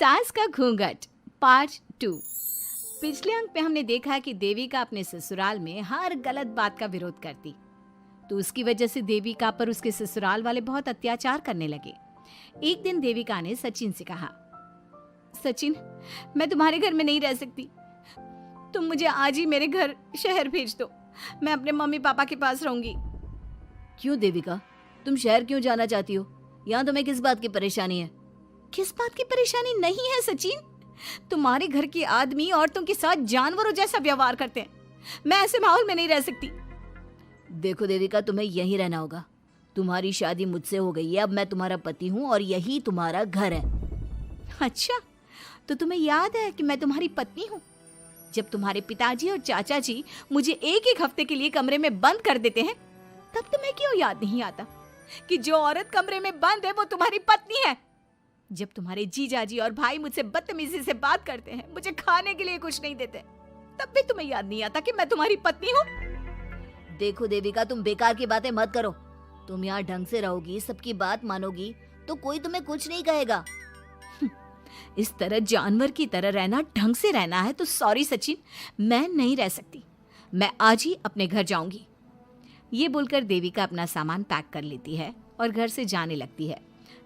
सास का घूंघट पार्ट 2। पिछले अंक में हमने देखा कि देविका अपने ससुराल में हर गलत बात का विरोध करती, तो उसकी वजह से देविका पर उसके ससुराल वाले बहुत अत्याचार करने लगे। एक दिन देविका ने सचिन से कहा, सचिन, मैं तुम्हारे घर में नहीं रह सकती, तुम मुझे आज ही मेरे घर शहर भेज दो, मैं अपने मम्मी पापा के पास रहूंगी। क्यों देविका, तुम शहर क्यों जाना चाहती हो? यहाँ तुम्हें किस बात की परेशानी है? किस बात की परेशानी नहीं है सचिन, तुम्हारे घर के आदमी औरतों के साथ जानवरों जैसा व्यवहार करते हैं, मैं ऐसे माहौल में नहीं रह सकती। देखो देविका, तुम्हें यहीं रहना होगा। तुम्हारी शादी मुझसे हो गई है, अब मैं तुम्हारा पति हूँ और यही तुम्हारा घर है। अच्छा, तो तुम्हें याद है कि मैं तुम्हारी पत्नी हूँ? जब तुम्हारे पिताजी और चाचा जी मुझे एक एक हफ्ते के लिए कमरे में बंद कर देते हैं, तब तुम्हें क्यों याद नहीं आता कि जो औरत कमरे में बंद है वो तुम्हारी पत्नी है? जब तुम्हारे जीजाजी और भाई मुझसे बदतमीजी से बात करते हैं, मुझे खाने के लिए कुछ नहीं देते, तब भी तुम्हें याद नहीं आता कि मैं तुम्हारी पत्नी हूँ? देखो देविका, तुम बेकार की बातें मत करो। तुम यहाँ ढंग से रहोगी, सबकी बात मानोगी, तो कोई तुम्हें कुछ नहीं कहेगा। इस तरह जानवर की तरह रहना ढंग से रहना है तो सॉरी सचिन, मैं नहीं रह सकती, मैं आज ही अपने घर जाऊंगी। ये बोलकर देविका अपना सामान पैक कर लेती है और घर से जाने लगती है।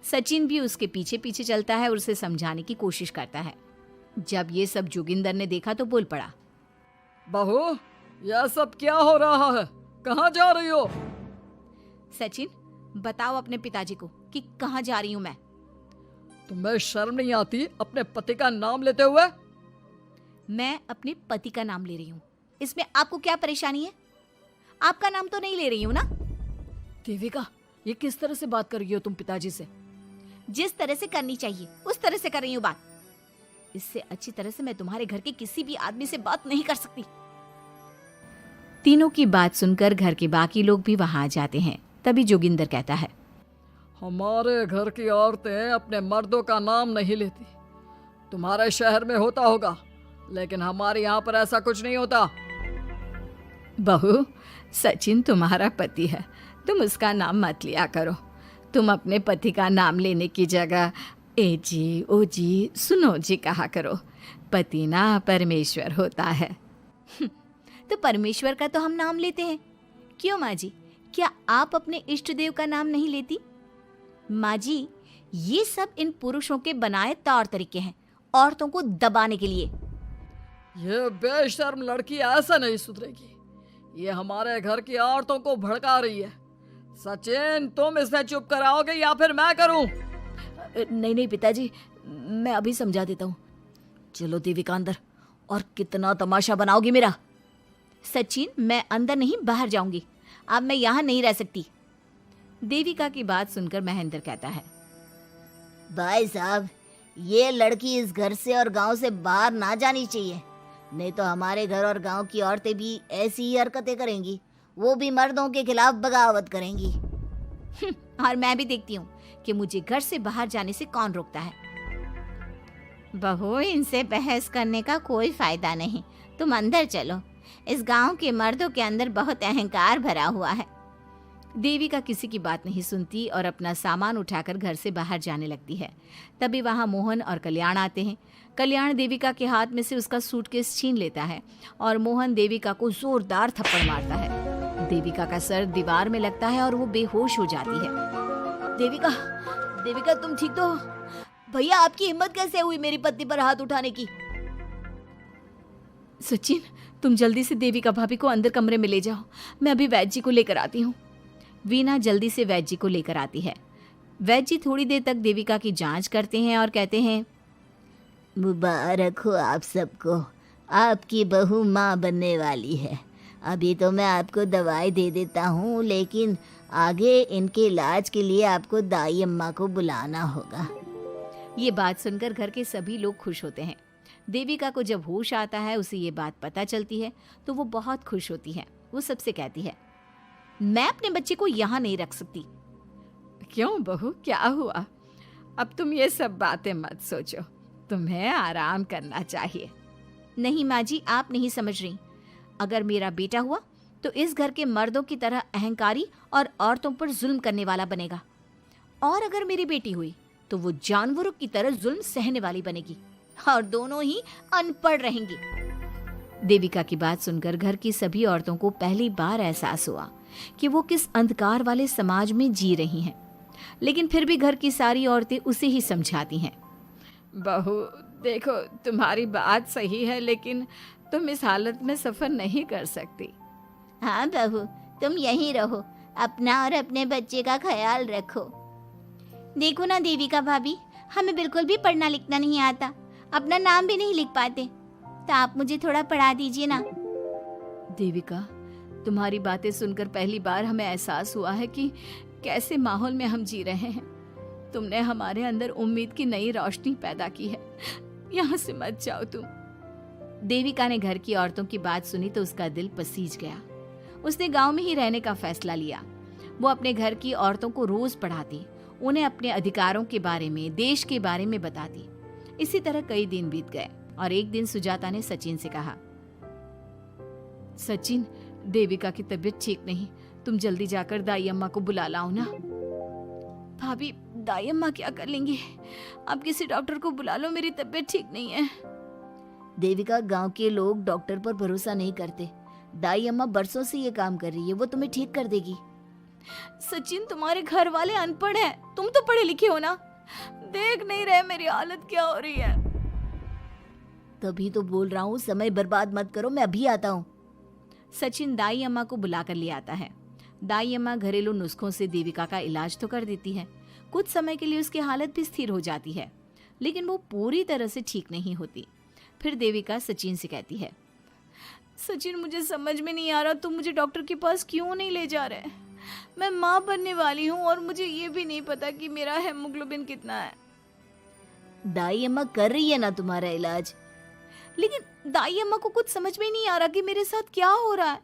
सचिन भी उसके पीछे पीछे चलता है और उसे समझाने की कोशिश करता है। जब ये सब जोगिंदर ने देखा तो बोल पड़ा, बहू, यह सब क्या हो रहा है? कहाँ जा रही हो? सचिन, बताओ अपने पिताजी को कि कहाँ जा रही हूँ मैं। तुम्हें शर्म नहीं आती अपने पति का नाम लेते हुए? मैं अपने पति का नाम ले रही हूँ, इसमें आपको क्या परेशानी है? आपका नाम तो नहीं ले रही हूँ ना? देविका, ये किस तरह से बात कर रही हो तुम पिताजी से? जिस तरह से करनी चाहिए उस तरह से कर रही हूँ बात। इससे अच्छी तरह से मैं तुम्हारे घर के किसी भी आदमी से बात नहीं कर सकती। तीनों की बात सुनकर घर के बाकी लोग भी वहां आ जाते हैं। तभी जोगिंदर कहता है, हमारे घर की औरतें अपने मर्दों का नाम नहीं लेती। तुम्हारे शहर में होता होगा, लेकिन हमारे यहाँ पर ऐसा कुछ नहीं होता। बहू, सचिन तुम्हारा पति है, तुम उसका नाम मत लिया करो। तुम अपने पति का नाम लेने की जगह ए जी, ओ जी, सुनो जी कहा करो। पति ना परमेश्वर होता है। तो परमेश्वर का तो हम नाम लेते हैं। क्यों माँ जी, क्या आप अपने इष्ट देव का नाम नहीं लेती? माँ जी, ये सब इन पुरुषों के बनाए तौर तरीके हैं, औरतों को दबाने के लिए। ये बेशर्म लड़की ऐसा नहीं सुधरेगी। ये हमारे घर की औरतों को भड़का रही है। सचिन, तुम इसे चुप कराओगे या फिर मैं करूं? नहीं नहीं पिताजी, मैं अभी समझा देता हूँ। चलो देविका अंदर, और कितना तमाशा बनाओगी मेरा। सचिन, मैं अंदर नहीं बाहर जाऊंगी, अब मैं यहाँ नहीं रह सकती। देविका की बात सुनकर महेंद्र कहता है, भाई साहब, ये लड़की इस घर से और गांव से बाहर ना जानी चाहिए, नहीं तो हमारे घर और गांव की औरतें भी ऐसी ही हरकतें करेंगी, वो भी मर्दों के खिलाफ बगावत करेंगी। और मैं भी देखती हूँ कि मुझे घर से बाहर जाने से कौन रोकता है। बहू, इनसे बहस करने का कोई फायदा नहीं, तुम अंदर चलो। इस गांव के मर्दों के अंदर बहुत अहंकार भरा हुआ है। देविका किसी की बात नहीं सुनती और अपना सामान उठाकर घर से बाहर जाने लगती है। तभी वहां मोहन और कल्याण आते हैं। कल्याण देविका के हाथ में से उसका सूटकेस छीन लेता है और मोहन देविका को जोरदार थप्पड़ मारता है। देविका का सर दीवार में लगता है और वो बेहोश हो जाती है। देविका, देविका तुम ठीक तो हो? भैया, आपकी हिम्मत कैसे हुई मेरी पत्नी पर हाथ उठाने की? सचिन, तुम जल्दी से देविका भाभी को अंदर कमरे में ले जाओ, मैं अभी वैद्य जी को लेकर आती हूँ। वीना जल्दी से वैद्य जी को लेकर आती है। वैद्य जी थोड़ी देर तक देविका की जांच करते हैं और कहते हैं, मुबारक हो आप सबको, आपकी बहू माँ बनने वाली है। अभी तो मैं आपको दवाई दे देता हूँ, लेकिन आगे इनके इलाज के लिए आपको दाई अम्मा को बुलाना होगा। ये बात सुनकर घर के सभी लोग खुश होते हैं। देविका को जब होश आता है, उसे ये बात पता चलती है तो वो बहुत खुश होती है। वो सबसे कहती है, मैं अपने बच्चे को यहाँ नहीं रख सकती। क्यों बहू, क्या हुआ? अब तुम ये सब बातें मत सोचो, तुम्हें आराम करना चाहिए। नहीं माँ जी, आप नहीं समझ रही। अगर मेरा बेटा हुआ तो इस घर के मर्दों की तरह अहंकारी और औरतों पर जुल्म करने वाला बनेगा, और अगर मेरी बेटी हुई तो वो जानवरों की तरह जुल्म सहने वाली बनेगी और दोनों ही अनपढ़ रहेंगी। देविका की बात सुनकर घर की सभी औरतों को पहली बार एहसास हुआ कि वो किस अंधकार वाले समाज में जी रही हैं। लेकिन फिर भी घर की सारी औरतें उसे ही समझाती हैं। बहू देखो, तुम्हारी बात सही है, लेकिन तुम इस हालत में सफर नहीं कर सकती। हाँ बहू, तुम यहीं रहो, अपना और अपने बच्चे का ख्याल रखो। देखो ना देविका भाभी, हमें बिल्कुल भी पढ़ना लिखना नहीं आता, अपना नाम भी नहीं लिख पाते, तो आप मुझे थोड़ा पढ़ा दीजिए ना। देविका, तुम्हारी बातें सुनकर पहली बार हमें एहसास हुआ है कि कैसे माहौल में हम जी रहे हैं। तुमने हमारे अंदर उम्मीद की नई रोशनी पैदा की है। यहाँ से मत जाओ तुम। देविका ने घर की औरतों की बात सुनी तो उसका दिल पसीज गया। उसने गांव में ही रहने का फैसला लिया। वो अपने घर की औरतों को रोज पढ़ाती, उन्हें अपने अधिकारों के बारे में, देश के बारे में बताती। इसी तरह कई दिन बीत गए और एक दिन सुजाता ने सचिन से कहा, सचिन, देविका की तबीयत ठीक नहीं, तुम जल्दी जाकर दाई अम्मा को बुला लाओ ना। भाभी, दाई अम्मा क्या कर लेंगी? आप किसी डॉक्टर को बुला लो, मेरी तबीयत ठीक नहीं है। देविका, गांव के लोग डॉक्टर पर भरोसा नहीं करते। दाई अम्मा बरसों से ये काम कर रही है, वो तुम्हें ठीक कर देगी। सचिन, तुम्हारे घर वाले अनपढ़ हैं, तुम तो पढ़े लिखे हो ना, देख नहीं रहे मेरी हालत क्या हो रही है। तभी तो बोल रहा हूँ, समय बर्बाद मत करो, मैं अभी आता हूँ। सचिन दाई अम्मा को बुलाकर ले आता है। दाई अम्मा घरेलू नुस्खों से देविका का इलाज तो कर देती है। कुछ समय के लिए उसकी हालत भी स्थिर हो जाती है, लेकिन वो पूरी तरह से ठीक नहीं होती। फिर देविका सचिन से कहती है, सचिन, मुझे समझ में नहीं आ रहा, तुम मुझे डॉक्टर के पास क्यों नहीं ले जा रहे? मैं माँ बनने वाली हूँ और मुझे ये भी नहीं पता कि मेरा हेमोग्लोबिन कितना है। दाई अम्मा कर रही है ना तुम्हारा इलाज। लेकिन दाई अम्मा को कुछ समझ में नहीं आ रहा कि मेरे साथ क्या हो रहा है।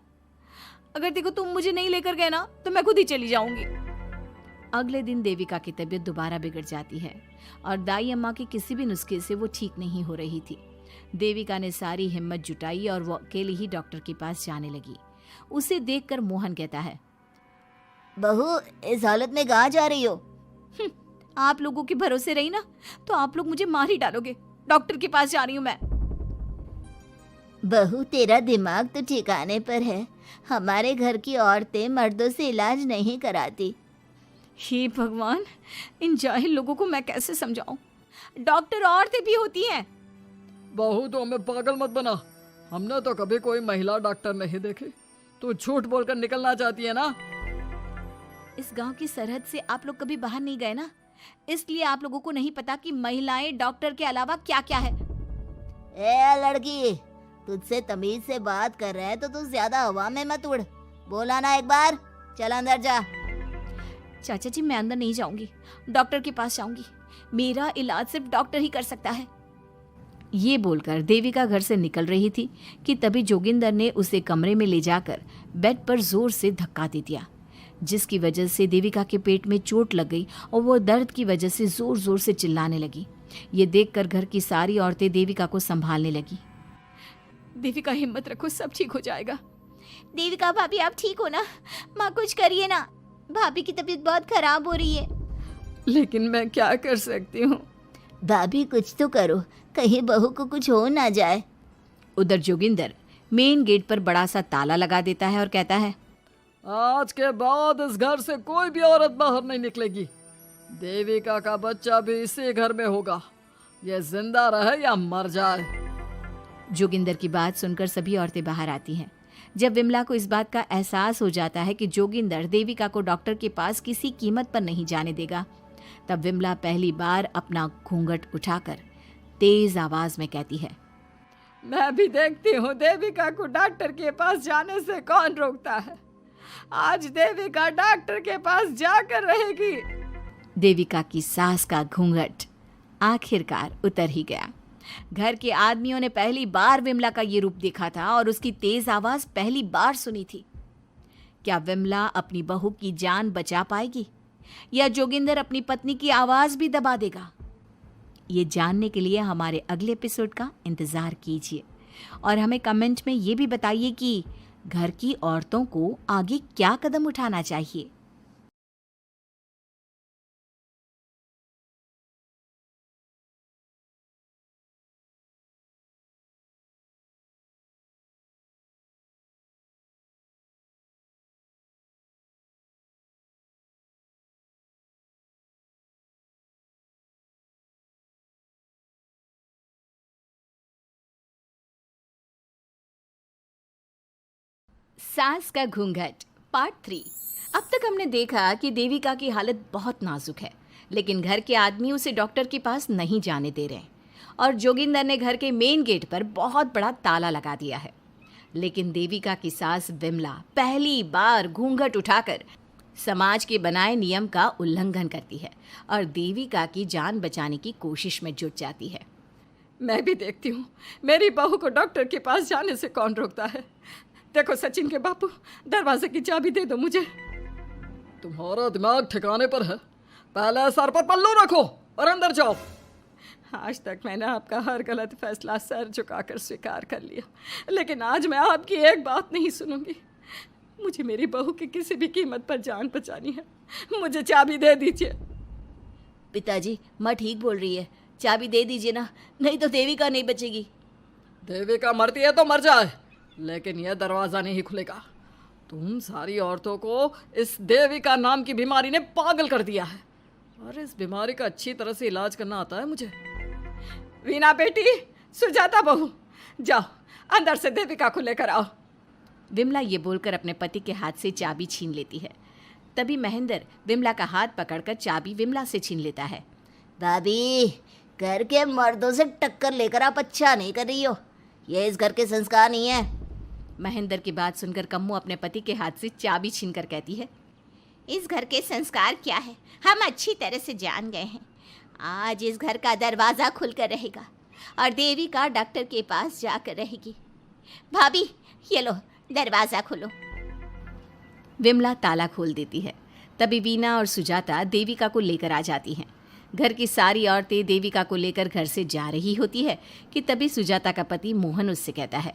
अगर देखो तुम मुझे नहीं लेकर गए ना, तो मैं खुद ही चली जाऊंगी। अगले दिन देविका की तबीयत दोबारा बिगड़ जाती है और दाई अम्मा के किसी भी नुस्खे से वो ठीक नहीं हो रही थी। देविका ने सारी हिम्मत जुटाई और वो अकेले ही डॉक्टर के पास जाने लगी। उसे देखकर मोहन कहता है, बहू, इस हालत में कहाँ जा रही हो? आप लोगों के भरोसे रही ना तो आप लोग मुझे मार ही डालोगे। डॉक्टर के पास जा रही हूँ मैं। बहू, तेरा दिमाग तो ठिकाने पर है। हमारे घर की औरतें मर्दों से इलाज नहीं कराती। हे भगवान, इन जाहिल लोगों को मैं कैसे समझाऊं? डॉक्टर औरतें भी होती हैं। बहू, तो हमें पागल मत बना, हमने तो कभी कोई महिला डॉक्टर नहीं देखी। तू झूठ बोलकर निकलना चाहती है ना? इस गांव की सरहद से आप लोग कभी बाहर नहीं गए ना, इसलिए आप लोगों को नहीं पता कि महिलाएं डॉक्टर के अलावा क्या क्या है। ए लड़की, तुझसे तमीज से बात कर रहे हैं तो तू ज्यादा हवा में मत उड़। बोला ना एक बार, चल अंदर जा। चाचा जी, मैं अंदर नहीं जाऊंगी, डॉक्टर के पास जाऊंगी। मेरा इलाज सिर्फ डॉक्टर ही कर सकता है। ये बोलकर देविका घर से निकल रही थी कि तभी जोगिंदर ने उसे कमरे में ले जाकर बेड पर जोर से धक्का दे दिया, जिसकी वजह से देविका के पेट में चोट लग गई और वो दर्द की वजह से जोर जोर से चिल्लाने लगी। ये देखकर घर की सारी औरतें देविका को संभालने लगी। देविका, हिम्मत रखो, सब ठीक हो जाएगा। देविका भाभी, आप ठीक हो ना? माँ, कुछ करिए ना, भाभी की तबीयत बहुत खराब हो रही है। लेकिन मैं क्या कर सकती हूँ? भाभी, कुछ तो करो, कहीं बहू को कुछ हो ना जाए। उधर जोगिंदर मेन गेट पर बड़ा सा ताला लगा देता है और कहता है, आज के बाद इस घर से कोई भी औरत बाहर नहीं निकलेगी। देविका का बच्चा भी इसी घर में होगा, ये जिंदा रहे या मर जाए। जोगिंदर की बात सुनकर सभी औरतें बाहर आती हैं। जब विमला को इस बात का एहसास हो जाता है कि जोगिंदर देविका को डॉक्टर के पास किसी कीमत पर नहीं जाने देगा, तब विमला पहली बार अपना घूंघट उठाकर तेज आवाज में कहती है, मैं भी देखती हूँ देविका को डॉक्टर के पास जाने से कौन रोकता है। आज देविका डॉक्टर के पास जाकर रहेगी। देविका की सास का घूंघट आखिरकार उतर ही गया। घर के आदमियों ने पहली बार विमला का ये रूप देखा था और उसकी तेज आवाज पहली बार सुनी थी। क्या विमला अपनी बहू की जान बचा पाएगी या जोगिंदर अपनी पत्नी की आवाज भी दबा देगा? ये जानने के लिए हमारे अगले एपिसोड का इंतजार कीजिए और हमें कमेंट में ये भी बताइए कि घर की औरतों को आगे क्या कदम उठाना चाहिए। सास का घूंघट पार्ट 3। अब तक हमने देखा कि देविका की हालत बहुत नाजुक है, लेकिन घर के आदमी उसे डॉक्टर के पास नहीं जाने दे रहे हैं और जोगिंदर ने घर के मेन गेट पर बहुत बड़ा ताला लगा दिया है। लेकिन देविका की सास विमला पहली बार घूंघट उठाकर समाज के बनाए नियम का उल्लंघन करती है और देविका की जान बचाने की कोशिश में जुट जाती है। मैं भी देखती हूँ मेरी बहू को डॉक्टर के पास जाने से कौन रोकता है। देखो सचिन के बापू, दरवाजे की चाबी दे दो मुझे। तुम्हारा दिमाग ठिकाने पर है? पहले सर पर पल्लू रखो और अंदर जाओ। आज तक मैंने आपका हर गलत फैसला सर झुकाकर स्वीकार कर लिया, लेकिन आज मैं आपकी एक बात नहीं सुनूंगी। मुझे मेरी बहू की किसी भी कीमत पर जान बचानी है। मुझे चाबी दे दीजिए। पिताजी, माँ ठीक बोल रही है, चाबी दे दीजिए ना, नहीं तो देविका नहीं बचेगी। देविका मरती है तो मर जाए, लेकिन यह दरवाज़ा नहीं खुलेगा। तुम सारी औरतों को इस देविका नाम की बीमारी ने पागल कर दिया है और इस बीमारी का अच्छी तरह से इलाज करना आता है मुझे। वीना बेटी, सुजाता बहू, जाओ अंदर से देविका को लेकर आओ। विमला ये बोलकर अपने पति के हाथ से चाबी छीन लेती है। तभी महेंद्र विमला का हाथ पकड़कर चाबी विमला से छीन लेता है। भाभी, घर के मर्दों से टक्कर लेकर आप अच्छा नहीं कर रही हो, ये इस घर के संस्कार नहीं है। महेंद्र की बात सुनकर कम्मू अपने पति के हाथ से चाबी छीनकर कहती है, इस घर के संस्कार क्या है हम अच्छी तरह से जान गए हैं। आज इस घर का दरवाज़ा खुलकर रहेगा और देविका डॉक्टर के पास जाकर रहेगी। भाभी, ये लो दरवाज़ा खोलो। विमला ताला खोल देती है। तभी वीना और सुजाता देविका को लेकर आ जाती हैं। घर की सारी औरतें देविका को लेकर घर से जा रही होती है कि तभी सुजाता का पति मोहन उससे कहता है,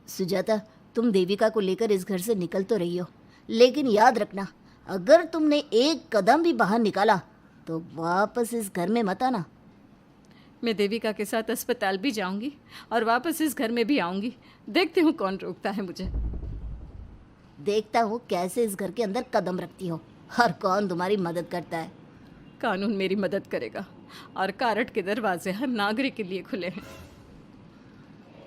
सुजाता, तुम देविका को लेकर इस घर से निकल तो रही हो, लेकिन याद रखना, अगर तुमने एक कदम भी बाहर निकाला तो वापस इस घर में मत आना। मैं देविका के साथ अस्पताल भी जाऊंगी और वापस इस घर में भी आऊंगी। देखती हूँ कौन रोकता है मुझे। देखता हूँ कैसे इस घर के अंदर कदम रखती हो और कौन तुम्हारी मदद करता है। कानून मेरी मदद करेगा और कारट के दरवाजे हर नागरिक के लिए खुले हैं।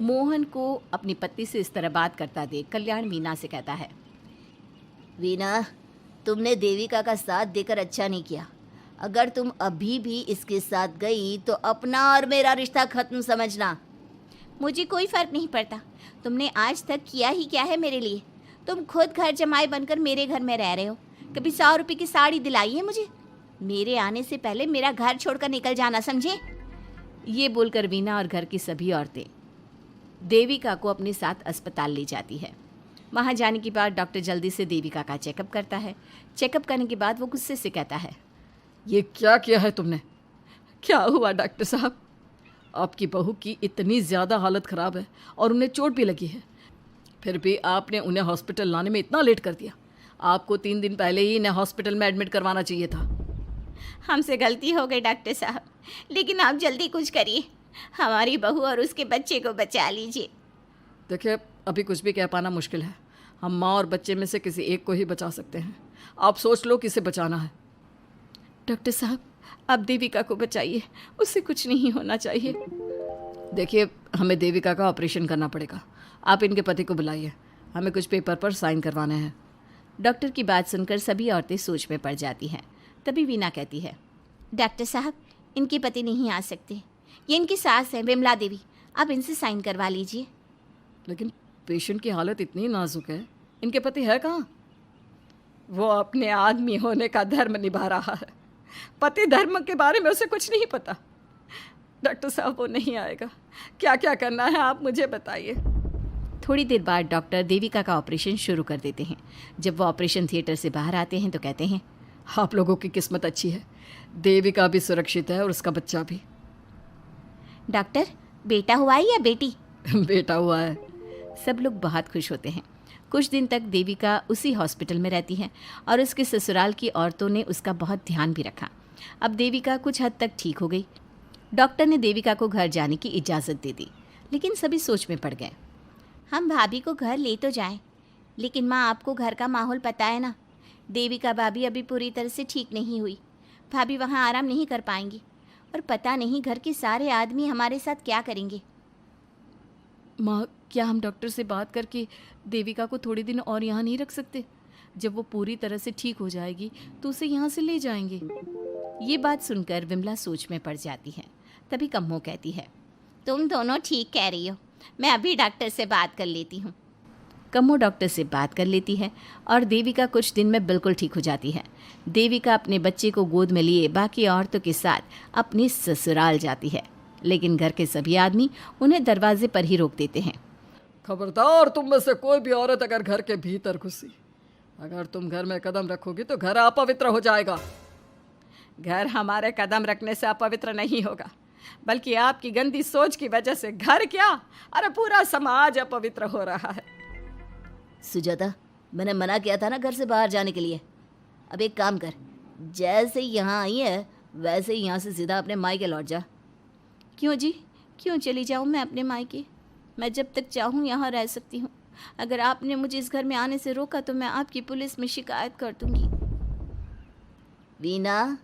मोहन को अपनी पत्नी से इस तरह बात करता देख कल्याण वीना से कहता है, वीना, तुमने देविका का साथ देकर अच्छा नहीं किया। अगर तुम अभी भी इसके साथ गई तो अपना और मेरा रिश्ता खत्म समझना। मुझे कोई फ़र्क नहीं पड़ता तुमने आज तक किया ही क्या है मेरे लिए। तुम खुद घर जमाई बनकर मेरे घर में रह रहे हो। कभी 100 रुपये की साड़ी दिलाई है मुझे? मेरे आने से पहले मेरा घर छोड़कर निकल जाना, समझे? ये बोलकर वीना और घर की सभी औरतें देविका को अपने साथ अस्पताल ले जाती है। वहाँ जाने के बाद डॉक्टर जल्दी से देविका का चेकअप करता है। चेकअप करने के बाद वो गुस्से से कहता है, ये क्या किया है तुमने? क्या हुआ डॉक्टर साहब? आपकी बहू की इतनी ज़्यादा हालत ख़राब है और उन्हें चोट भी लगी है, फिर भी आपने उन्हें हॉस्पिटल लाने में इतना लेट कर दिया। आपको 3 दिन पहले ही इन्हें हॉस्पिटल में एडमिट करवाना चाहिए था। हमसे गलती हो गई डॉक्टर साहब, लेकिन आप जल्दी कुछ करिए, हमारी बहू और उसके बच्चे को बचा लीजिए। देखिए, अभी कुछ भी कह पाना मुश्किल है। हम माँ और बच्चे में से किसी एक को ही बचा सकते हैं। आप सोच लो किसे बचाना है। डॉक्टर साहब, आप देविका को बचाइए, उससे कुछ नहीं होना चाहिए। देखिए, हमें देविका का ऑपरेशन करना पड़ेगा। आप इनके पति को बुलाइए, हमें कुछ पेपर पर साइन करवाने हैं। डॉक्टर की बात सुनकर सभी औरतें सोच में पड़ जाती हैं। तभी वीना कहती है, डॉक्टर साहब, इनके पति नहीं आ सकते, ये इनकी सास है विमला देवी, आप इनसे साइन करवा लीजिए। लेकिन पेशेंट की हालत इतनी नाजुक है, इनके पति है कहाँ? वो अपने आदमी होने का धर्म निभा रहा है। पति धर्म के बारे में उसे कुछ नहीं पता। डॉक्टर साहब, वो नहीं आएगा। क्या क्या करना है आप मुझे बताइए। थोड़ी देर बाद डॉक्टर देविका का ऑपरेशन शुरू कर देते हैं। जब वो ऑपरेशन थिएटर से बाहर आते हैं तो कहते हैं, आप लोगों की किस्मत अच्छी है, देविका भी सुरक्षित है और उसका बच्चा भी। डॉक्टर, बेटा हुआ है या बेटी? बेटा हुआ है। सब लोग बहुत खुश होते हैं। कुछ दिन तक देविका उसी हॉस्पिटल में रहती है और उसके ससुराल की औरतों ने उसका बहुत ध्यान भी रखा। अब देविका कुछ हद तक ठीक हो गई। डॉक्टर ने देविका को घर जाने की इजाज़त दे दी, लेकिन सभी सोच में पड़ गए। हम भाभी को घर ले तो जाएं, लेकिन माँ, आपको घर का माहौल पता है ना, देविका भाभी अभी पूरी तरह से ठीक नहीं हुई। भाभी वहाँ आराम नहीं कर पाएंगी और पता नहीं घर के सारे आदमी हमारे साथ क्या करेंगे। माँ, क्या हम डॉक्टर से बात करके देविका को थोड़े दिन और यहाँ नहीं रख सकते? जब वो पूरी तरह से ठीक हो जाएगी तो उसे यहाँ से ले जाएंगे। ये बात सुनकर विमला सोच में पड़ जाती है। तभी कम्मो कहती है, तुम दोनों ठीक कह रही हो, मैं अभी डॉक्टर से बात कर लेती हूँ। कम्मो डॉक्टर से बात कर लेती है और देविका कुछ दिन में बिल्कुल ठीक हो जाती है। देविका अपने बच्चे को गोद में लिए बाकी औरतों के साथ अपने ससुराल जाती है, लेकिन घर के सभी आदमी उन्हें दरवाजे पर ही रोक देते हैं। खबरदार, तुम में से कोई भी औरत अगर घर के भीतर घुसी, अगर तुम घर में कदम रखोगी तो घर अपवित्र हो जाएगा। घर हमारे कदम रखने से अपवित्र नहीं होगा, बल्कि आपकी गंदी सोच की वजह से घर क्या, अरे पूरा समाज अपवित्र हो रहा है। सुजाता, मैंने मना किया था ना घर से बाहर जाने के लिए। अब एक काम कर, जैसे यहाँ आई है वैसे ही यहाँ से सीधा अपने मायके लौट जा। क्यों जी, क्यों चली जाऊँ मैं अपने मायके? मैं जब तक चाहूँ यहाँ रह सकती हूँ। अगर आपने मुझे इस घर में आने से रोका तो मैं आपकी पुलिस में शिकायत कर दूँगी। वीना,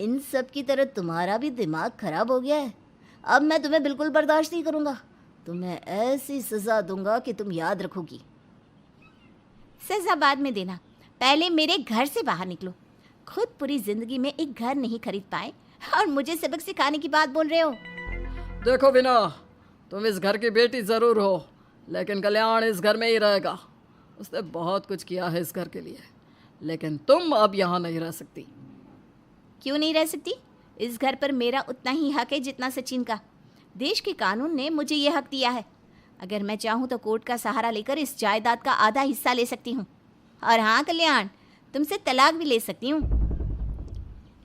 इन सब की तरह तुम्हारा भी दिमाग खराब हो गया है। अब मैं तुम्हें बिल्कुल बर्दाश्त नहीं करूँगा। तुम्हें ऐसी सज़ा दूंगा कि तुम याद रखोगी। सज़ा बाद में देना, पहले मेरे घर से बाहर निकलो। खुद पूरी जिंदगी में एक घर नहीं खरीद पाए और मुझे सबक सिखाने की बात बोल रहे हो। देखो वीना, तुम इस घर की बेटी ज़रूर हो, लेकिन कल्याण इस घर में ही रहेगा। उसने बहुत कुछ किया है इस घर के लिए, लेकिन तुम अब यहाँ नहीं रह सकती। क्यों नहीं रह सकती? इस घर पर मेरा उतना ही हक है जितना सचिन का। देश के कानून ने मुझे ये हक दिया है। अगर मैं चाहूँ तो कोर्ट का सहारा लेकर इस जायदाद का आधा हिस्सा ले सकती हूँ। और हाँ कल्याण, तुमसे तलाक भी ले सकती हूँ।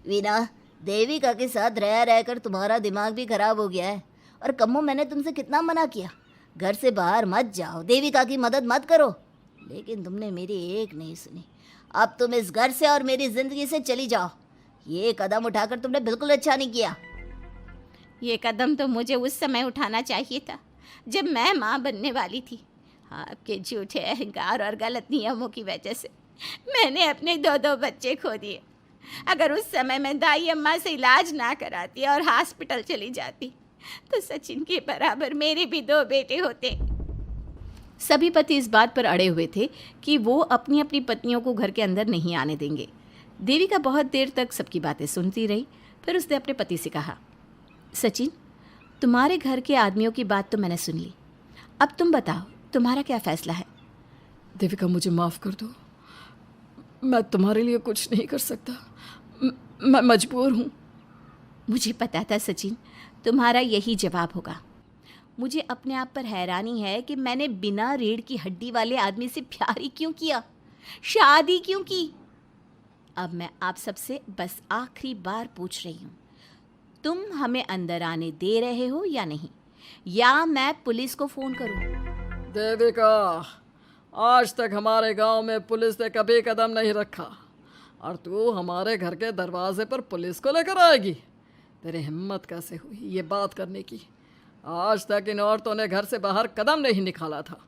वीना, देविका के साथ रह रहकर तुम्हारा दिमाग भी खराब हो गया है। और कम्मो, मैंने तुमसे कितना मना किया, घर से बाहर मत जाओ, देविका की मदद मत करो, लेकिन तुमने मेरी एक नहीं सुनी। अब तुम इस घर से और मेरी ज़िंदगी से चली जाओ। ये कदम उठाकर तुमने बिल्कुल अच्छा नहीं किया। ये कदम तो मुझे उस समय उठाना चाहिए था जब मैं माँ बनने वाली थी। आपके झूठे अहंकार और गलत नियमों की वजह से मैंने अपने 2 बच्चे खो दिए। अगर उस समय मैं दाई अम्मा से इलाज ना कराती और हॉस्पिटल चली जाती तो सचिन के बराबर मेरे भी 2 बेटे होते। सभी पति इस बात पर अड़े हुए थे कि वो अपनी अपनी पत्नियों को घर के अंदर नहीं आने देंगे। देविका बहुत देर तक सबकी बातें सुनती रही। फिर उसने अपने पति से कहा, सचिन, तुम्हारे घर के आदमियों की बात तो मैंने सुन ली, अब तुम बताओ तुम्हारा क्या फैसला है? देविका, मुझे माफ़ कर दो, मैं तुम्हारे लिए कुछ नहीं कर सकता, मैं मजबूर हूँ। मुझे पता था सचिन, तुम्हारा यही जवाब होगा। मुझे अपने आप पर हैरानी है कि मैंने बिना रीढ़ की हड्डी वाले आदमी से प्यार ही क्यों किया, शादी क्यों की। अब मैं आप सबसे बस आखिरी बार पूछ रही हूँ, तुम हमें अंदर आने दे रहे हो या नहीं, या मैं पुलिस को फ़ोन करूँ? देविका, आज तक हमारे गांव में पुलिस ने कभी कदम नहीं रखा और तू हमारे घर के दरवाजे पर पुलिस को लेकर आएगी? तेरी हिम्मत कैसे हुई ये बात करने की? आज तक इन औरतों ने घर से बाहर कदम नहीं निकाला था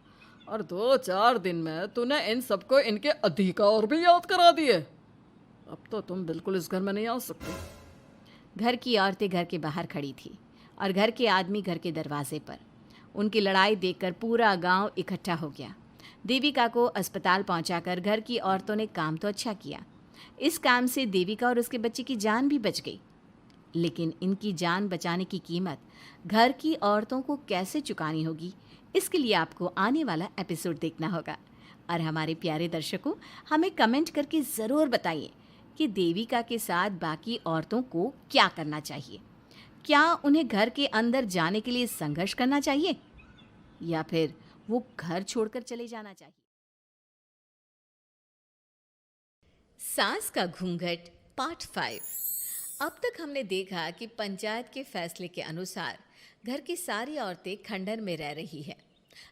और 2-4 दिन में तूने इन सबको इनके अधिकार भी याद करा दिए। अब तो तुम बिल्कुल इस घर में नहीं आ सकते। घर की औरतें घर के बाहर खड़ी थी और घर के आदमी घर के दरवाजे पर। उनकी लड़ाई देखकर पूरा गांव इकट्ठा हो गया। देविका को अस्पताल पहुंचाकर घर की औरतों ने काम तो अच्छा किया। इस काम से देविका और उसके बच्चे की जान भी बच गई, लेकिन इनकी जान बचाने की कीमत घर की औरतों को कैसे चुकानी होगी, इसके लिए आपको आने वाला एपिसोड देखना होगा। और हमारे प्यारे दर्शकों, हमें कमेंट करके ज़रूर बताइए कि देविका के साथ बाकी औरतों को क्या करना चाहिए। क्या उन्हें घर के अंदर जाने के लिए संघर्ष करना चाहिए या फिर वो घर छोड़कर चले जाना चाहिए? सास का घूंघट पार्ट 5। अब तक हमने देखा कि पंचायत के फैसले के अनुसार घर की सारी औरतें खंडर में रह रही है।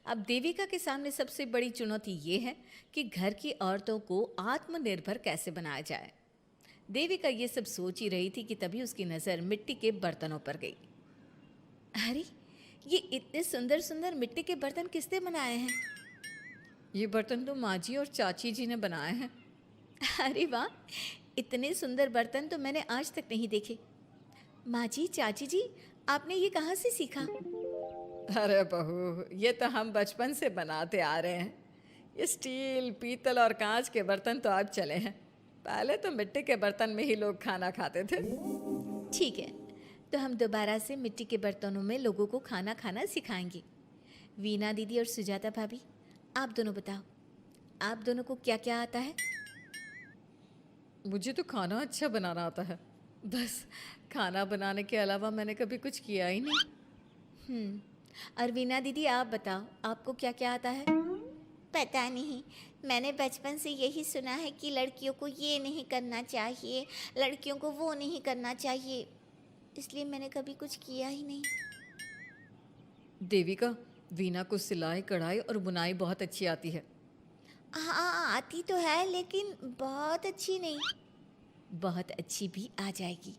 अब देविका के सामने सबसे बड़ी चुनौती ये है कि घर की औरतों को आत्मनिर्भर कैसे बनाया जाए। देविका ये सब सोच ही रही थी कि तभी उसकी नज़र मिट्टी के बर्तनों पर गई। अरे, ये इतने सुंदर सुंदर मिट्टी के बर्तन किसने बनाए हैं? ये बर्तन तो माँ जी और चाची जी ने बनाए हैं। अरे वाह, इतने सुंदर बर्तन तो मैंने आज तक नहीं देखे। माँ जी, चाची जी, आपने ये कहाँ से सीखा? अरे बहू, ये तो हम बचपन से बनाते आ रहे हैं। ये स्टील, पीतल और कांच के बर्तन तो अब चले हैं। पहले तो मिट्टी के बर्तन में ही लोग खाना खाते थे। ठीक है, तो हम दोबारा से मिट्टी के बर्तनों में लोगों को खाना खाना सिखाएंगे। वीना दीदी और सुजाता भाभी, आप दोनों बताओ, आप दोनों को क्या क्या आता है? मुझे तो खाना अच्छा बनाना आता है, बस खाना बनाने के अलावा मैंने कभी कुछ किया ही नहीं। और वीना दीदी, आप बताओ, आपको क्या क्या आता है? पता नहीं, मैंने बचपन से यही सुना है कि लड़कियों को ये नहीं करना चाहिए, लड़कियों को वो नहीं करना चाहिए, इसलिए मैंने कभी कुछ किया ही नहीं। देविका, वीना को सिलाई, कढ़ाई और बुनाई बहुत अच्छी आती है। हाँ, आती तो है लेकिन बहुत अच्छी नहीं। बहुत अच्छी भी आ जाएगी।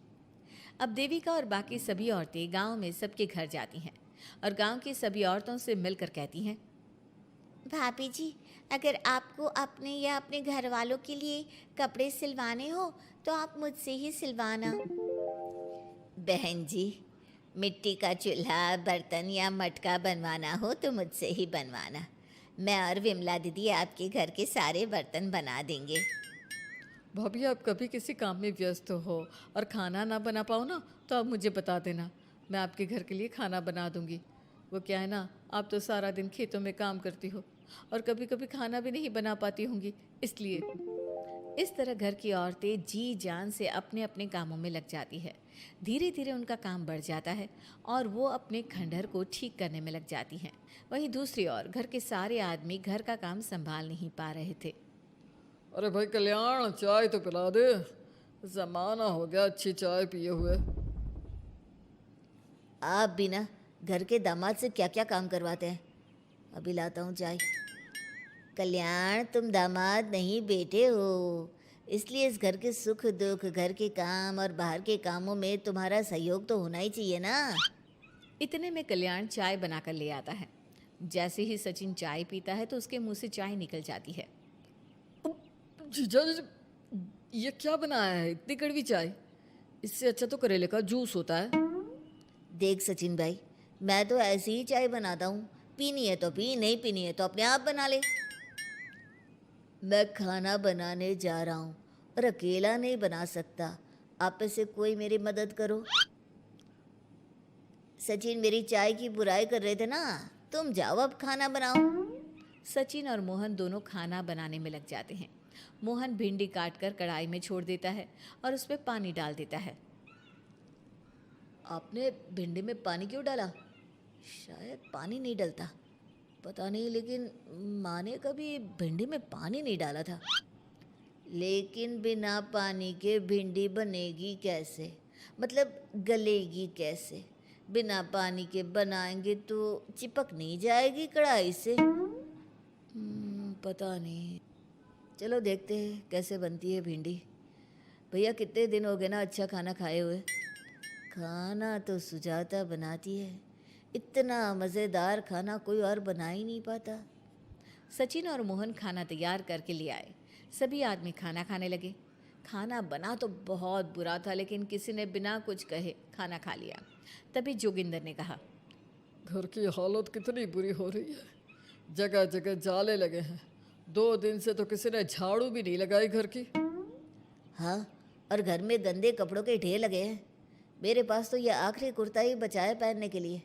अब देविका और बाकी सभी औरतें गांव में सबके घर जाती हैं और गांव की सभी औरतों से मिलकर कहती हैं, भाभी जी, अगर आपको अपने या अपने घर वालों के लिए कपड़े सिलवाने हो तो आप मुझसे ही सिलवाना। बहन जी, मिट्टी का चूल्हा, बर्तन या मटका बनवाना हो तो मुझसे ही बनवाना। मैं और विमला दीदी आपके घर के सारे बर्तन बना देंगे। भाभी, आप कभी किसी काम में व्यस्त हो और खाना ना बना पाओ ना, तो आप मुझे बता देना, मैं आपके घर के लिए खाना बना दूंगी। वो क्या है ना, आप तो सारा दिन खेतों में काम करती हो और कभी कभी खाना भी नहीं बना पाती होंगी, इसलिए। इस तरह घर की औरतें जी जान से अपने अपने कामों में लग जाती है। धीरे धीरे उनका काम बढ़ जाता है और वो अपने खंडहर को ठीक करने में लग जाती हैं। वहीं दूसरी ओर घर के सारे आदमी घर का काम संभाल नहीं पा रहे थे। अरे भाई कल्याण, चाय तो पिला दे, जमाना हो गया अच्छी चाय पिए हुए। आप भी ना घर के दामाद से क्या क्या काम करवाते हैं? अभी लाता हूँ चाय। कल्याण, तुम दामाद नहीं बेटे हो, इसलिए इस घर के सुख दुख, घर के काम और बाहर के कामों में तुम्हारा सहयोग तो होना ही चाहिए ना। इतने में कल्याण चाय बनाकर ले आता है। जैसे ही सचिन चाय पीता है तो उसके मुंह से चाय निकल जाती है। जीजा जी, ये क्या बनाया है, इतनी कड़वी चाय? इससे अच्छा तो करेले का जूस होता है। देख सचिन भाई, मैं तो ऐसी ही चाय बनाता हूँ, पीनी है तो पी, नहीं पीनी है तो अपने आप बना ले। मैं खाना बनाने जा रहा हूँ और अकेला नहीं बना सकता, आप में से कोई मेरी मदद करो। सचिन मेरी चाय की बुराई कर रहे थे ना, तुम जाओ अब खाना बनाओ। सचिन और मोहन दोनों खाना बनाने में लग जाते हैं। मोहन भिंडी काटकर कढ़ाई में छोड़ देता है और उसमें पानी डाल देता है। आपने भिंडी में पानी क्यों डाला? शायद पानी नहीं डलता, पता नहीं, लेकिन माँ ने कभी भिंडी में पानी नहीं डाला था। लेकिन बिना पानी के भिंडी बनेगी कैसे, मतलब गलेगी कैसे? बिना पानी के बनाएंगे तो चिपक नहीं जाएगी कढ़ाई से? पता नहीं, चलो देखते हैं कैसे बनती है भिंडी। भैया, कितने दिन हो गए ना अच्छा खाना खाए हुए। खाना तो सुजाता बनाती है, इतना मज़ेदार खाना कोई और बना ही नहीं पाता। सचिन और मोहन खाना तैयार करके ले आए। सभी आदमी खाना खाने लगे। खाना बना तो बहुत बुरा था, लेकिन किसी ने बिना कुछ कहे खाना खा लिया। तभी जोगिंदर ने कहा, घर की हालत कितनी बुरी हो रही है, जगह जगह जाले लगे हैं। 2 दिन से तो किसी ने झाड़ू भी नहीं लगाई घर की। हाँ, और घर में गंदे कपड़ों के ढेर लगे हैं। मेरे पास तो यह आखिरी कुर्ता ही बचा है पहनने के लिए।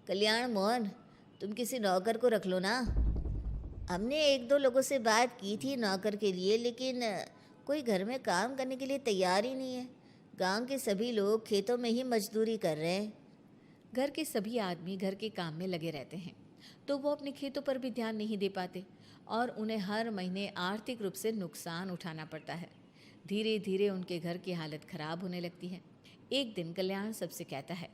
कल्याण, मोहन, तुम किसी नौकर को रख लो ना। हमने 1-2 लोगों से बात की थी नौकर के लिए, लेकिन कोई घर में काम करने के लिए तैयार ही नहीं है। गांव के सभी लोग खेतों में ही मजदूरी कर रहे हैं। घर के सभी आदमी घर के काम में लगे रहते हैं, तो वो अपने खेतों पर भी ध्यान नहीं दे पाते और उन्हें हर महीने आर्थिक रूप से नुकसान उठाना पड़ता है। धीरे धीरे उनके घर की हालत खराब होने लगती है। एक दिन कल्याण सबसे कहता है,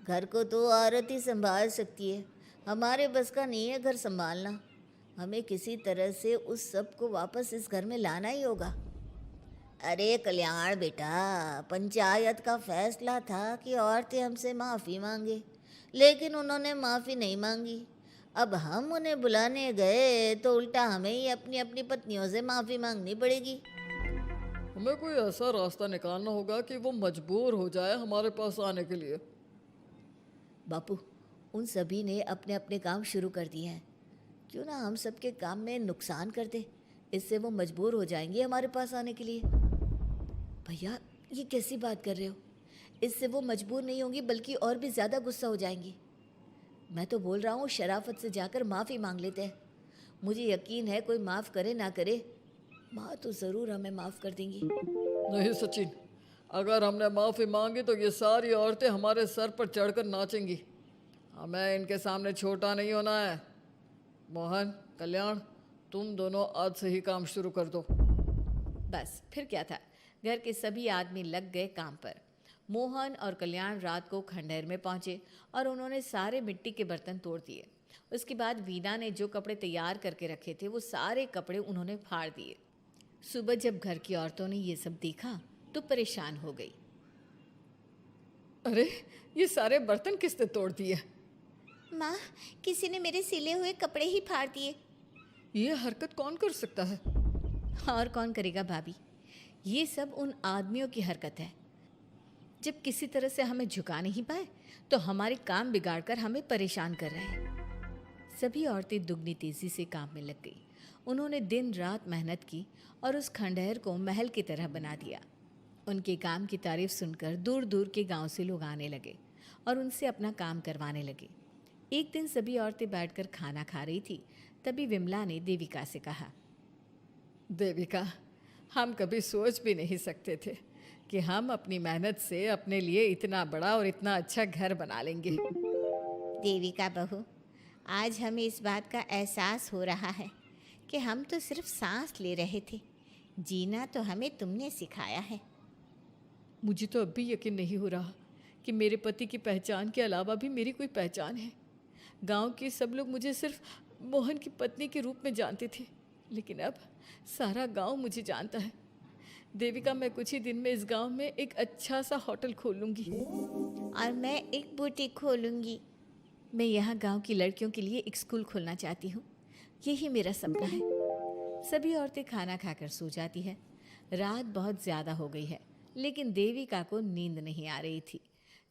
घर को तो औरत ही संभाल सकती है, हमारे बस का नहीं है घर संभालना। हमें किसी तरह से उस सब को वापस इस घर में लाना ही होगा। अरे कल्याण बेटा, पंचायत का फैसला था कि औरतें हमसे माफ़ी मांगे, लेकिन उन्होंने माफ़ी नहीं मांगी। अब हम उन्हें बुलाने गए तो उल्टा हमें ही अपनी अपनी पत्नियों से माफ़ी मांगनी पड़ेगी। हमें कोई ऐसा रास्ता निकालना होगा कि वो मजबूर हो जाए हमारे पास आने के लिए। बापू, उन सभी ने अपने अपने काम शुरू कर दिए हैं। क्यों ना हम सबके काम में नुकसान कर दे, इससे वो मजबूर हो जाएंगे हमारे पास आने के लिए। भैया ये कैसी बात कर रहे हो? इससे वो मजबूर नहीं होंगी बल्कि और भी ज़्यादा गुस्सा हो जाएंगी। मैं तो बोल रहा हूँ शराफत से जाकर माफ़ी मांग लेते हैं। मुझे यकीन है कोई माफ़ करे ना करे, माँ तो ज़रूर हमें माफ़ कर देंगी। नहीं सचिन, अगर हमने माफ़ी मांगी तो ये सारी औरतें हमारे सर पर चढ़कर नाचेंगी। हमें इनके सामने छोटा नहीं होना है। मोहन, कल्याण, तुम दोनों आज से ही काम शुरू कर दो। बस फिर क्या था, घर के सभी आदमी लग गए काम पर। मोहन और कल्याण रात को खंडहर में पहुंचे और उन्होंने सारे मिट्टी के बर्तन तोड़ दिए। उसके बाद वीना ने जो कपड़े तैयार करके रखे थे वो सारे कपड़े उन्होंने फाड़ दिए। सुबह जब घर की औरतों ने ये सब देखा तो परेशान हो गई। अरे ये सारे बर्तन किसने तोड़ दिए? माँ, किसी ने मेरे सिले हुए कपड़े ही फाड़ दिए। ये हरकत कौन कर सकता है? और कौन करेगा भाभी, ये सब उन आदमियों की हरकत है। जब किसी तरह से हमें झुका नहीं पाए तो हमारे काम बिगाड़कर हमें परेशान कर रहे हैं। सभी औरतें दुगनी तेजी से काम में लग गई। उन्होंने दिन रात मेहनत की और उस खंडहर को महल की तरह बना दिया। उनके काम की तारीफ सुनकर दूर दूर के गांव से लोग आने लगे और उनसे अपना काम करवाने लगे। एक दिन सभी औरतें बैठकर खाना खा रही थी, तभी विमला ने देविका से कहा, देविका, हम कभी सोच भी नहीं सकते थे कि हम अपनी मेहनत से अपने लिए इतना बड़ा और इतना अच्छा घर बना लेंगे। देविका बहू, आज हमें इस बात का एहसास हो रहा है कि हम तो सिर्फ सांस ले रहे थे, जीना तो हमें तुमने सिखाया है। मुझे तो अब भी यकीन नहीं हो रहा कि मेरे पति की पहचान के अलावा भी मेरी कोई पहचान है। गांव के सब लोग मुझे सिर्फ मोहन की पत्नी के रूप में जानते थे, लेकिन अब सारा गांव मुझे जानता है। देविका, मैं कुछ ही दिन में इस गांव में एक अच्छा सा होटल खोलूंगी और मैं एक बुटीक खोलूंगी। मैं यहाँ गांव की लड़कियों के लिए एक स्कूल खोलना चाहती हूँ, यही मेरा सपना है। सभी औरतें खाना खाकर सो जाती है। रात बहुत ज़्यादा हो गई है, लेकिन देविका को नींद नहीं आ रही थी।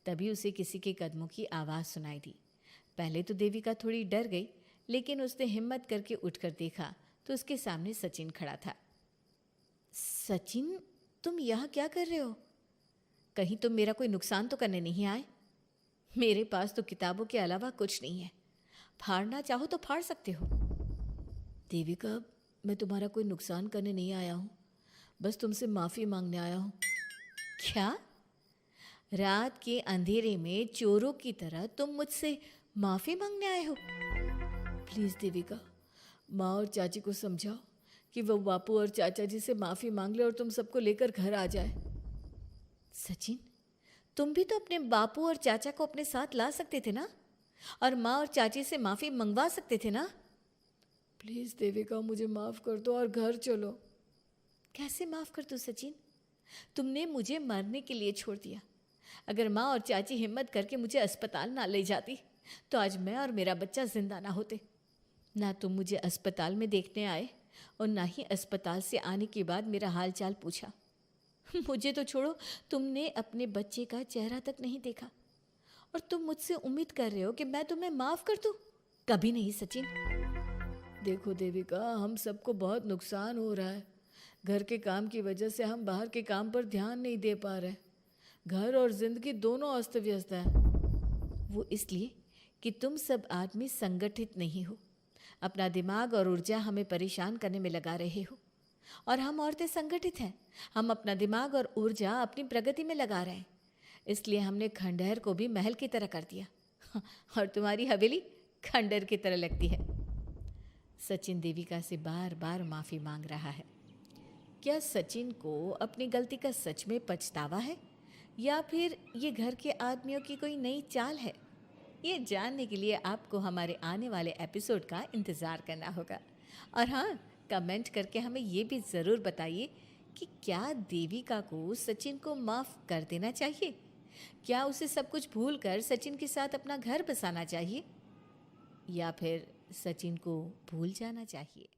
तभी उसे किसी के कदमों की आवाज़ सुनाई दी। पहले तो देविका थोड़ी डर गई, लेकिन उसने हिम्मत करके उठकर देखा तो उसके सामने सचिन खड़ा था। सचिन, तुम यहाँ क्या कर रहे हो? कहीं तुम मेरा कोई नुकसान तो करने नहीं आए? मेरे पास तो किताबों के अलावा कुछ नहीं है, फाड़ना चाहो तो फाड़ सकते हो। देविका, मैं तुम्हारा कोई नुकसान करने नहीं आया हूँ, बस तुमसे माफ़ी मांगने आया हूँ। क्या? रात के अंधेरे में चोरों की तरह तुम मुझसे माफ़ी मांगने आए हो? प्लीज़ देविका, माँ और चाची को समझाओ कि वो बापू और चाचा जी से माफ़ी मांग ले और तुम सबको लेकर घर आ जाए। सचिन, तुम भी तो अपने बापू और चाचा को अपने साथ ला सकते थे ना, और माँ और चाची से माफ़ी मंगवा सकते थे ना। प्लीज़ देविका, मुझे माफ़ कर दो और घर चलो। कैसे माफ़ कर दूँ सचिन? तुमने मुझे मरने के लिए छोड़ दिया। अगर माँ और चाची हिम्मत करके मुझे अस्पताल ना ले जाती तो आज मैं और मेरा बच्चा जिंदा ना होते। ना तुम मुझे अस्पताल में देखने आए और ना ही अस्पताल से आने के बाद मेरा हाल चाल पूछा। मुझे तो छोड़ो, तुमने अपने बच्चे का चेहरा तक नहीं देखा और तुम मुझसे उम्मीद कर रहे हो कि मैं तुम्हें माफ़ कर दूँ? कभी नहीं सचिन। देखो देविका, हम सबको बहुत नुकसान हो रहा है। घर के काम की वजह से हम बाहर के काम पर ध्यान नहीं दे पा रहे। घर और जिंदगी दोनों अस्त व्यस्त है। वो इसलिए कि तुम सब आदमी संगठित नहीं हो। अपना दिमाग और ऊर्जा हमें परेशान करने में लगा रहे हो, और हम औरतें संगठित हैं। हम अपना दिमाग और ऊर्जा अपनी प्रगति में लगा रहे हैं। इसलिए हमने खंडहर को भी महल की तरह कर दिया और तुम्हारी हवेली खंडहर की तरह लगती है। सचिन देविका से बार बार माफ़ी मांग रहा है। क्या सचिन को अपनी गलती का सच में पछतावा है, या फिर ये घर के आदमियों की कोई नई चाल है? ये जानने के लिए आपको हमारे आने वाले एपिसोड का इंतज़ार करना होगा। और हाँ, कमेंट करके हमें ये भी ज़रूर बताइए कि क्या देविका को सचिन को माफ़ कर देना चाहिए? क्या उसे सब कुछ भूल कर सचिन के साथ अपना घर बसाना चाहिए, या फिर सचिन को भूल जाना चाहिए?